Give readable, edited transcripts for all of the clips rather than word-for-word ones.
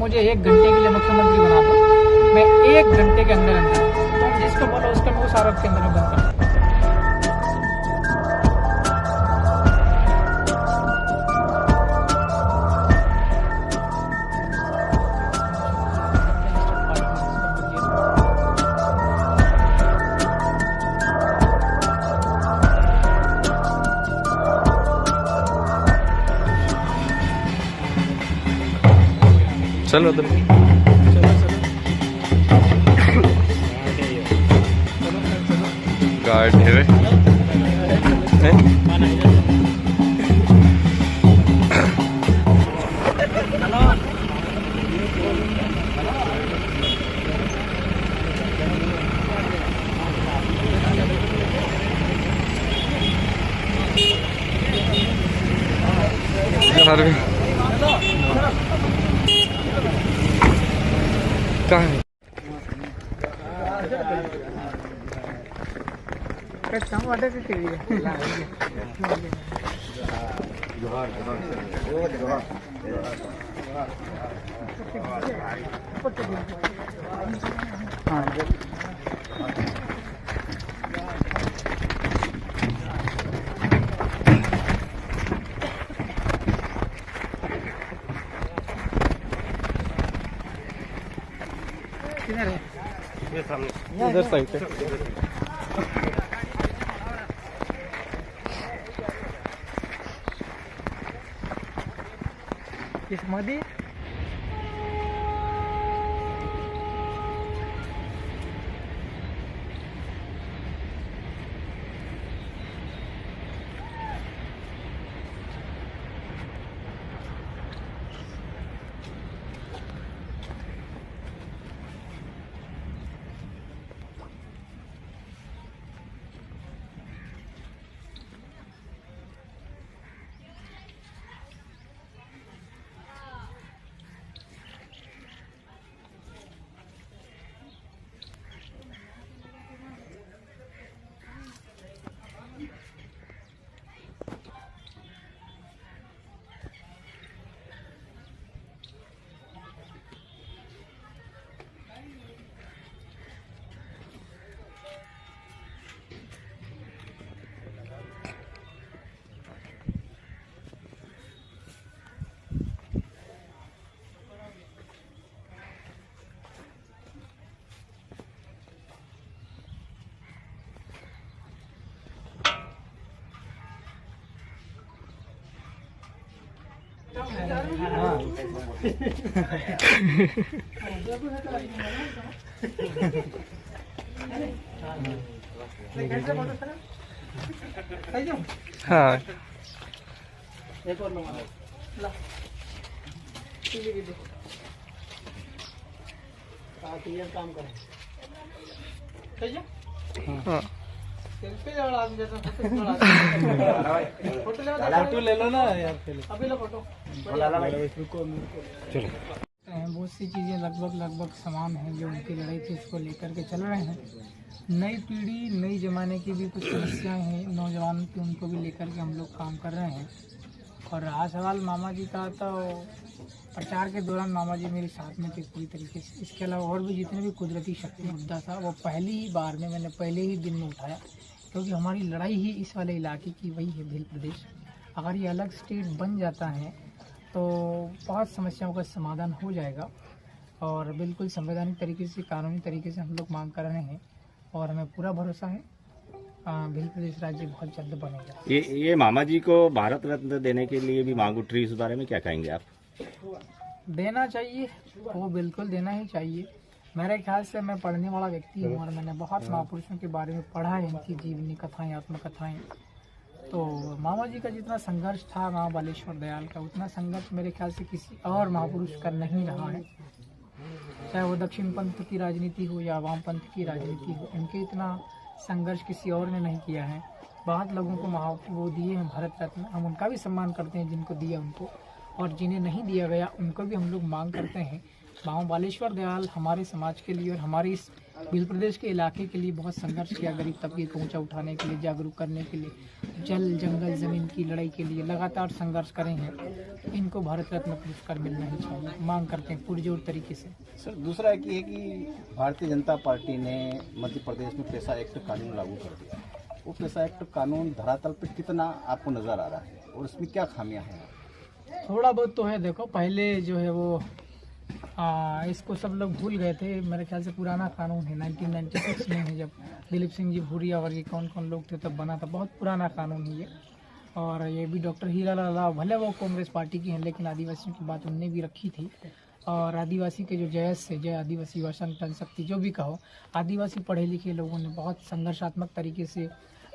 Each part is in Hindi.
मुझे 1 घंटे के लिए मुख्यमंत्री बना दो, मैं 1 घंटे के अंदर अंदर तुम जिसको बोलो उसका मैं उस आरोप के अंदर में बंद कर। चलो उधर गार्ड है कहाँ है? इधर साइड पे किस मोदी हाँ एक और ला काम करें हाँ फोटो ले लो ना यार, अभी लो फोटो। बहुत सी चीज़ें लगभग समान हैं जो उनकी लड़ाई थी उसको लेकर के चल रहे हैं। नई पीढ़ी नई ज़माने की भी कुछ समस्याएं हैं नौजवान की, उनको भी लेकर के हम लोग काम कर रहे हैं। और रहा सवाल मामा जी का, तो प्रचार के दौरान मामा जी मेरे साथ में थे पूरी तरीके से। इसके अलावा और भी जितने भी कुदरती शक्ति मुद्दा था वो पहली ही बार में मैंने पहले ही दिन में उठाया, क्योंकि हमारी लड़ाई ही इस वाले इलाके की वही है भील प्रदेश। अगर ये अलग स्टेट बन जाता है तो बहुत समस्याओं का समाधान हो जाएगा और बिल्कुल संवैधानिक तरीके से कानूनी तरीके से हम लोग मांग कर रहे हैं और हमें पूरा भरोसा है भील प्रदेश राज्य बहुत जल्द बनेगा। ये मामा जी को भारत रत्न देने के लिए भी मांग उठ रही, इस बारे में क्या कहेंगे आप? देना चाहिए, वो बिल्कुल देना ही चाहिए। मेरे ख्याल से मैं पढ़ने वाला व्यक्ति हूँ और मैंने बहुत महापुरुषों के बारे में पढ़ा है, इनकी जीवनी कथाएं आत्मकथाएं। तो मामा जी का जितना संघर्ष था माँ बालेश्वर दयाल का, उतना संघर्ष मेरे ख्याल से किसी और महापुरुष का नहीं रहा है। चाहे वो दक्षिण पंथ की राजनीति हो या वाम पंथ की राजनीति हो, इनके इतना संघर्ष किसी और ने नहीं किया है। बहुत लोगों को वो दिए हैं भारत रत्न, हम उनका भी सम्मान करते हैं जिनको दिया उनको, और जिन्हें नहीं दिया गया उनको भी हम लोग मांग करते हैं बाबा बालेश्वर दयाल हमारे समाज के लिए और हमारे इस भील प्रदेश के इलाके के लिए बहुत संघर्ष किया, गरीब तबके को ऊंचा उठाने के लिए, जागरूक करने के लिए, जल जंगल ज़मीन की लड़ाई के लिए लगातार संघर्ष करे हैं। इनको भारत रत्न पुरस्कार मिलना ही चाहिए, मांग करते हैं पुरजोर तरीके से। सर दूसरा एक ये है कि भारतीय जनता पार्टी ने मध्य प्रदेश में पैसा एक्ट कानून लागू कर दिया है। वो पैसा एक्ट कानून धरातल पर कितना आपको नज़र आ रहा है और उसमें क्या खामियां हैं? थोड़ा बहुत तो है। देखो पहले जो है वो इसको सब लोग भूल गए थे। मेरे ख्याल से पुराना कानून है, 1996 में है, जब दिलीप सिंह जी भूरिया वर्गीय कौन कौन लोग थे तब बना था। बहुत पुराना कानून है ये। और ये भी डॉक्टर हीरालाल राव, भले वो कांग्रेस पार्टी की हैं, लेकिन आदिवासियों की बात उनने भी रखी थी। और आदिवासी के जो जयस से जय आदिवासी युवा संगठन शक्ति जो भी कहो, आदिवासी पढ़े लिखे लोगों ने बहुत संघर्षात्मक तरीके से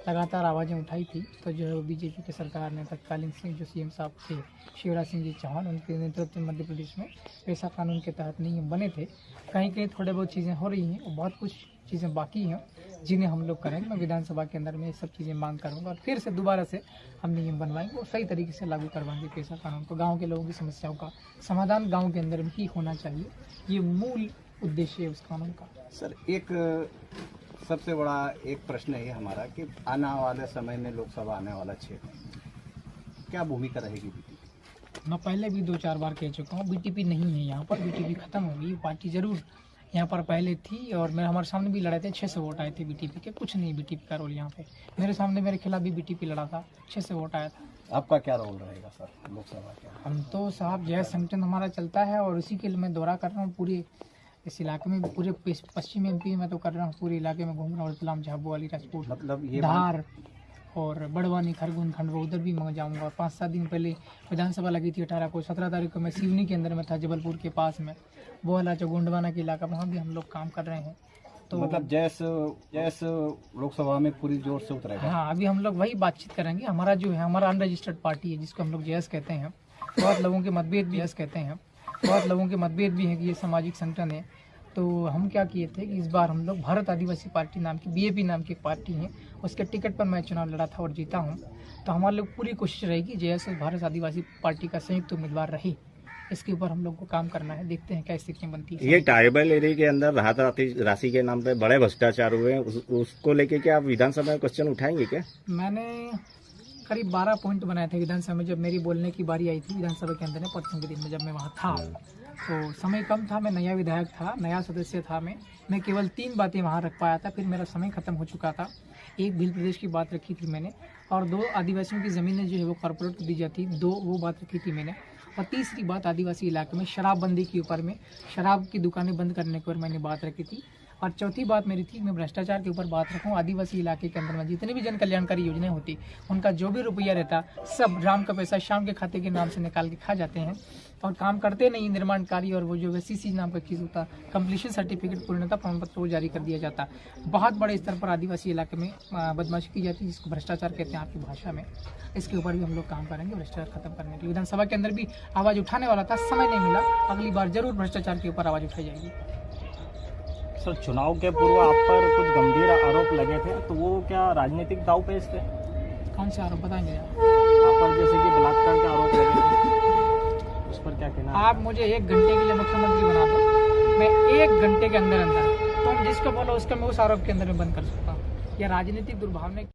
लगातार आवाज़ें उठाई थी। तो जो है वो बीजेपी की सरकार ने तत्कालीन सिंह जो सीएम साहब थे शिवराज सिंह जी चौहान, उनके नेतृत्व में मध्य प्रदेश में पैसा कानून के तहत नियम बने थे। कहीं कहीं थोड़े बहुत चीज़ें हो रही हैं और बहुत कुछ चीज़ें बाकी हैं जिन्हें हम लोग करेंगे। मैं विधानसभा के अंदर में ये सब चीज़ें मांग करूँगा और फिर से दोबारा से हम नियम बनवाएंगे और सही तरीके से लागू करवाएंगे पैसा कानून को। गाँव के लोगों की समस्याओं का समाधान गाँव के अंदर ही होना चाहिए, ये मूल उद्देश्य है उस कानून का। सर एक सबसे बड़ा एक प्रश्न है हमारा कि आने वाले समय में लोकसभा आने वाला क्षेत्र, क्या भूमिका रहेगी बीटीपी? मैं पहले भी 2-4 बार कह चुका हूँ, बीटीपी नहीं है यहाँ पर। बीटीपी खत्म हो गई। पार्टी जरूर यहाँ पर पहले थी और हमारे सामने भी लड़े थे, 600 वोट आए थे बीटीपी के। कुछ नहीं बीटीपी का रोल यहाँ पे। मेरे सामने मेरे खिलाफ भी बीटीपी लड़ा था, 600 वोट आया था। आपका क्या रोल रहेगा सर लोकसभा के? हम तो साहब जय संगठन हमारा चलता है और उसी के लिए मैं दौरा कर रहा हूँ पूरे इस इलाके में, पूरे पश्चिमी एमपी में तो कर रहा हूँ, पूरे इलाके में घूम रहा हूँ। रतलाम, झाबुआ, अलीराजपुर, मतलब ये धार और बड़वानी, खरगोन, खंडवा, उधर भी मैं जाऊँगा। और 5-7 दिन पहले विधानसभा लगी थी 18 को, 17 तारीख को मैं सिवनी के अंदर में था, जबलपुर के पास में, बोहला गोंडवाना के इलाका, वहाँ भी हम लोग काम कर रहे हैं। तो मतलब जैसे लोकसभा में पूरी जोर से उतरेगा। हाँ, अभी हम लोग वही बातचीत करेंगे। हमारा जो है, हमारा अनरजिस्टर्ड पार्टी है जिसको हम लोग जेएस कहते हैं। बहुत लोगों के मतभेद भी कहते हैं, बहुत लोगों के मतभेद भी है कि ये सामाजिक संगठन है। तो हम क्या किए थे कि इस बार हम लोग भारत आदिवासी पार्टी नाम की, बीएपी नाम की एक पार्टी है, उसके टिकट पर मैं चुनाव लड़ा था और जीता हूँ। तो हमारे लोग पूरी कोशिश रहेगी जेएस भारत आदिवासी पार्टी का संयुक्त उम्मीदवार रहे। इसके ऊपर हम लोग को काम करना है, देखते हैं क्या स्थितियाँ बनती है। ये ट्राइबल एरिया के अंदर राहत राशि के नाम पे बड़े भ्रष्टाचार हुए हैं, उसको लेके क्या आप विधानसभा में क्वेश्चन उठाएंगे क्या? मैंने करीब 12 पॉइंट बनाए थे विधानसभा में जब मेरी बोलने की बारी आई थी विधानसभा के अंदर में, परसों के दिन में जब मैं वहाँ था। तो समय कम था, मैं नया विधायक था, नया सदस्य था। मैं केवल 3 बातें वहाँ रख पाया था, फिर मेरा समय खत्म हो चुका था। एक भील प्रदेश की बात रखी थी मैंने, और 2 आदिवासियों की ज़मीनें जो है वो कॉर्पोरेट को दी जाती, 2 वो बात रखी थी मैंने। और तीसरी बात आदिवासी इलाके में शराबबंदी के ऊपर में, शराब की दुकानें बंद करने के ऊपर मैंने बात रखी थी। और चौथी बात मेरी थी, मैं भ्रष्टाचार के ऊपर बात रखूँ। आदिवासी इलाके के अंदर में जितनी भी जन कल्याणकारी योजनाएं होती, उनका जो भी रुपया रहता, सब राम का पैसा शाम के खाते के नाम से निकाल के खा जाते हैं और काम करते नहीं निर्माण कार्य। और वो जो सीसी नाम का चीज़ होता, कंप्लीशन सर्टिफिकेट, पूर्णता प्रमाण पत्र, वो जारी कर दिया जाता। बहुत बड़े स्तर पर आदिवासी इलाके में बदमाशी की जाती है, जिसको भ्रष्टाचार कहते हैं आपकी भाषा में। इसके ऊपर भी हम लोग काम करेंगे भ्रष्टाचार खत्म करने के लिए। विधानसभा के अंदर भी आवाज़ उठाने वाला था, समय नहीं मिला। अगली बार जरूर भ्रष्टाचार के ऊपर आवाज़ उठाई जाएगी। सर चुनाव के पूर्व आप पर कुछ गंभीर आरोप लगे थे, तो वो क्या राजनीतिक दांवपेच थे? कौन से आरोप बताएंगे आप पर? जैसे कि बलात्कार के आरोप लगे थे, उस पर क्या कहना? आप मुझे 1 घंटे के लिए मुख्यमंत्री बना दो, मैं 1 घंटे के अंदर तुम जिसको बोलो उसको मैं उस आरोप के अंदर में बंद कर सकता हूँ। यह राजनीतिक दुर्भावना